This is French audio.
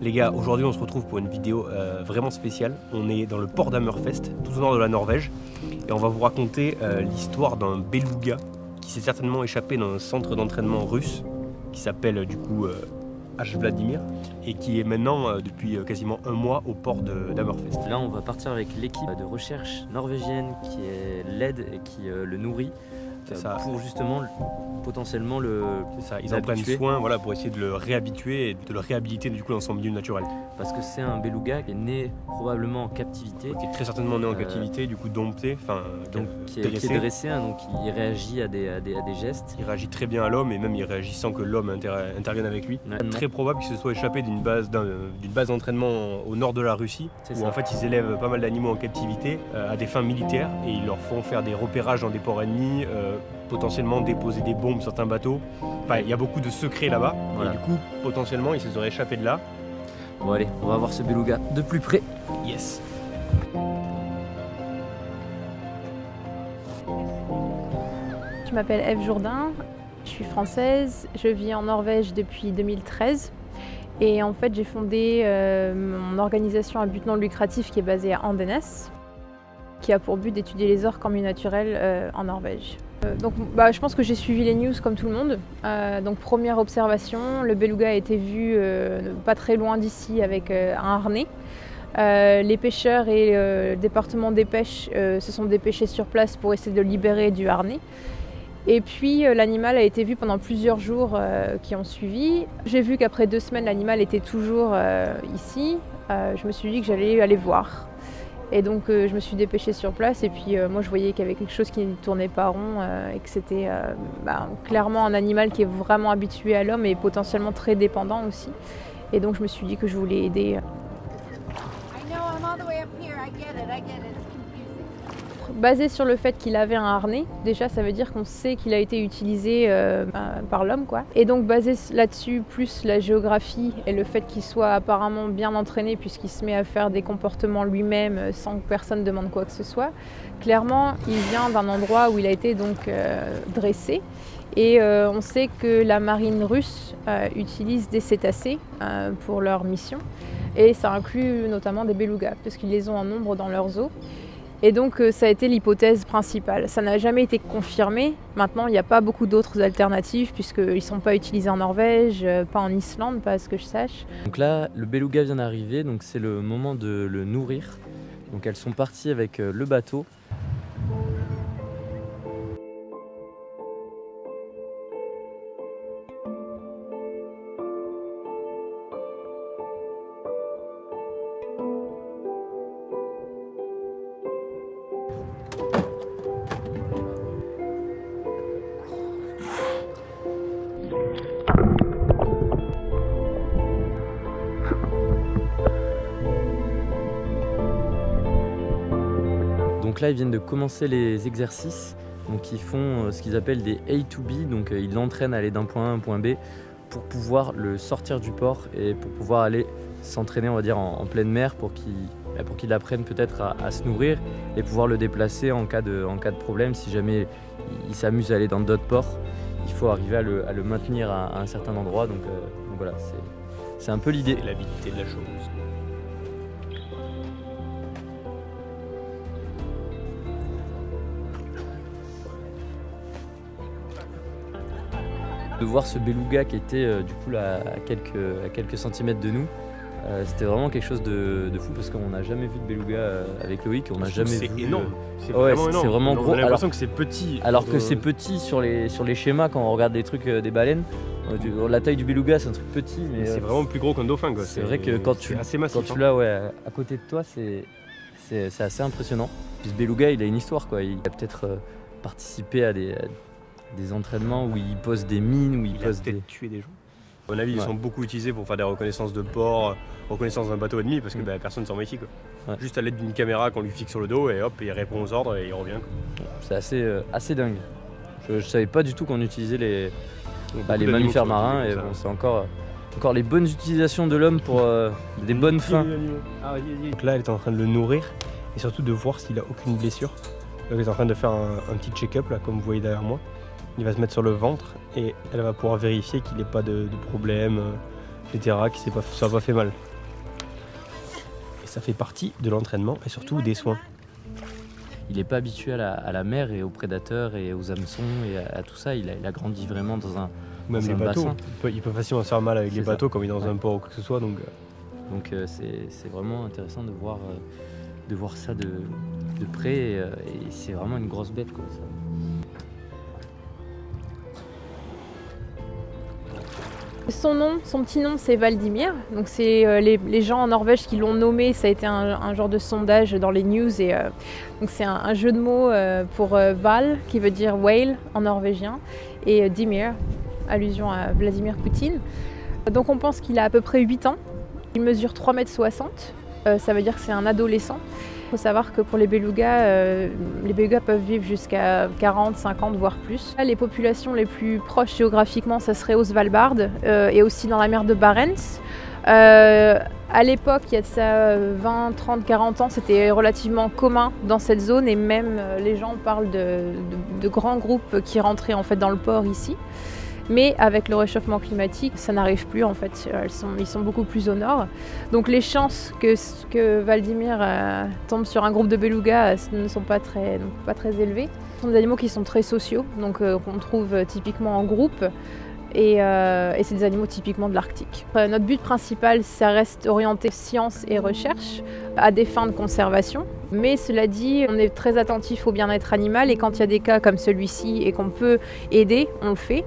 Les gars, aujourd'hui on se retrouve pour une vidéo vraiment spéciale. On est dans le port d'Hammerfest, tout au nord de la Norvège, et on va vous raconter l'histoire d'un beluga qui s'est certainement échappé dans un centre d'entraînement russe qui s'appelle du coup H. Vladimir et qui est maintenant depuis quasiment un mois au port d'Hammerfest. Là on va partir avec l'équipe de recherche norvégienne qui l'aide et qui le nourrit pour justement potentiellement le... C'est ça, ils en prennent soin voilà, pour essayer de le réhabituer et de le réhabiliter du coup dans son milieu naturel. Parce que c'est un beluga qui est né probablement en captivité. Qui est très certainement né en captivité, du coup dompté, enfin qui est dressé, hein, donc il réagit à des gestes. Il réagit très bien à l'homme et même il réagit sans que l'homme intervienne avec lui. Ouais. Très probable qu'il se soit échappé d'une base d'entraînement au nord de la Russie, où en fait ils élèvent pas mal d'animaux en captivité à des fins militaires et ils leur font faire des repérages dans des ports ennemis, potentiellement déposer des bombes sur certains bateaux. Enfin, il y a beaucoup de secrets là-bas, voilà. Et du coup potentiellement il se serait échappé de là. Bon allez, on va voir ce beluga de plus près. Yes. Je m'appelle Eve Jourdain, je suis française, je vis en Norvège depuis 2013 et en fait j'ai fondé mon organisation à but non lucratif qui est basée à Andenes, qui a pour but d'étudier les orques en milieu naturel en Norvège. Donc je pense que j'ai suivi les news comme tout le monde. Donc première observation, le beluga a été vu pas très loin d'ici avec un harnais. Les pêcheurs et le département des pêches se sont dépêchés sur place pour essayer de le libérer du harnais. Et puis l'animal a été vu pendant plusieurs jours qui ont suivi. J'ai vu qu'après 2 semaines, l'animal était toujours ici. Je me suis dit que j'allais aller voir. Et donc je me suis dépêchée sur place et puis moi je voyais qu'il y avait quelque chose qui ne tournait pas rond et que c'était clairement un animal qui est vraiment habitué à l'homme et potentiellement très dépendant aussi. Et donc je me suis dit que je voulais aider. Basé sur le fait qu'il avait un harnais, déjà ça veut dire qu'on sait qu'il a été utilisé par l'homme quoi. Et donc basé là-dessus, plus la géographie et le fait qu'il soit apparemment bien entraîné puisqu'il se met à faire des comportements lui-même sans que personne demande quoi que ce soit, clairement il vient d'un endroit où il a été donc dressé. Et on sait que la marine russe utilise des cétacés pour leur mission et ça inclut notamment des belugas parce qu'ils les ont en nombre dans leurs eaux. Et donc ça a été l'hypothèse principale. Ça n'a jamais été confirmé. Maintenant, il n'y a pas beaucoup d'autres alternatives puisqu'ils ne sont pas utilisés en Norvège, pas en Islande, pas à ce que je sache. Donc là, le beluga vient d'arriver, donc c'est le moment de le nourrir. Donc elles sont parties avec le bateau. Donc là ils viennent de commencer les exercices, donc ils font ce qu'ils appellent des A to B, donc ils l'entraînent à aller d'un point A à un point B pour pouvoir le sortir du port et pour pouvoir aller s'entraîner on va dire en pleine mer pour qu'il apprenne peut-être à se nourrir et pouvoir le déplacer en cas de problème. Si jamais il s'amuse à aller dans d'autres ports, il faut arriver à le maintenir à un certain endroit, donc voilà, c'est un peu l'idée. L'habitude de la chose. De voir ce beluga qui était du coup là, à quelques centimètres de nous, c'était vraiment quelque chose de fou parce qu'on n'a jamais vu de beluga avec Loïc, on n'a jamais vu. C'est énorme, c'est vraiment énorme. C'est vraiment gros. On a l'impression que c'est petit. Alors que c'est petit sur les schémas quand on regarde des trucs des baleines. La taille du beluga c'est un truc petit, mais c'est vraiment plus gros qu'un dauphin quoi. C'est vrai que quand tu l'as à côté de toi, c'est assez impressionnant. Puis ce beluga il a une histoire quoi, il a peut-être participé à des entraînements où il pose des mines, où il pose peut-être tué des gens. À mon avis, ils sont beaucoup utilisés pour faire des reconnaissances de port, reconnaissance d'un bateau ennemi, parce que personne ne s'en méfie. Ouais. Juste à l'aide d'une caméra qu'on lui fixe sur le dos et hop, il répond aux ordres et il revient. C'est assez dingue. Je savais pas du tout qu'on utilisait les mammifères marins et bon, c'est encore les bonnes utilisations de l'homme pour des bonnes fins. Donc là, elle est en train de le nourrir et surtout de voir s'il a aucune blessure. Donc elle est en train de faire un petit check-up là, comme vous voyez derrière moi. Il va se mettre sur le ventre et elle va pouvoir vérifier qu'il n'ait pas de problème, etc., que ça n'a pas fait mal. Et ça fait partie de l'entraînement et surtout des soins. Il n'est pas habitué à la mer et aux prédateurs et aux hameçons et à tout ça. Il a grandi vraiment dans un bateau. bassin. Il peut facilement se faire mal avec les bateaux comme il est dans un port ou quoi que ce soit. Donc c'est vraiment intéressant de voir ça de près et c'est vraiment une grosse bête, quoi, ça. Son petit nom, c'est Valdimir. Donc c'est les gens en Norvège qui l'ont nommé. Ça a été un genre de sondage dans les news. Donc c'est un jeu de mots pour Val, qui veut dire whale en norvégien, et Dimir, allusion à Vladimir Poutine. Donc on pense qu'il a à peu près 8 ans. Il mesure 3,60 m. Ça veut dire que c'est un adolescent. Il faut savoir que pour les belugas peuvent vivre jusqu'à 40, 50 voire plus. Les populations les plus proches géographiquement, ça serait au Svalbard et aussi dans la mer de Barents. À l'époque, il y a de ça 20, 30, 40 ans, c'était relativement commun dans cette zone et même les gens parlent de grands groupes qui rentraient en fait dans le port ici. Mais avec le réchauffement climatique, ça n'arrive plus en fait, ils sont beaucoup plus au nord. Donc les chances que Valdimir tombe sur un groupe de belugas ne sont pas très élevées. Ce sont des animaux qui sont très sociaux, donc qu'on trouve typiquement en groupe. Et c'est des animaux typiquement de l'Arctique. Notre but principal, ça reste orienté science et recherche à des fins de conservation. Mais cela dit, on est très attentif au bien-être animal et quand il y a des cas comme celui-ci et qu'on peut aider, on le fait.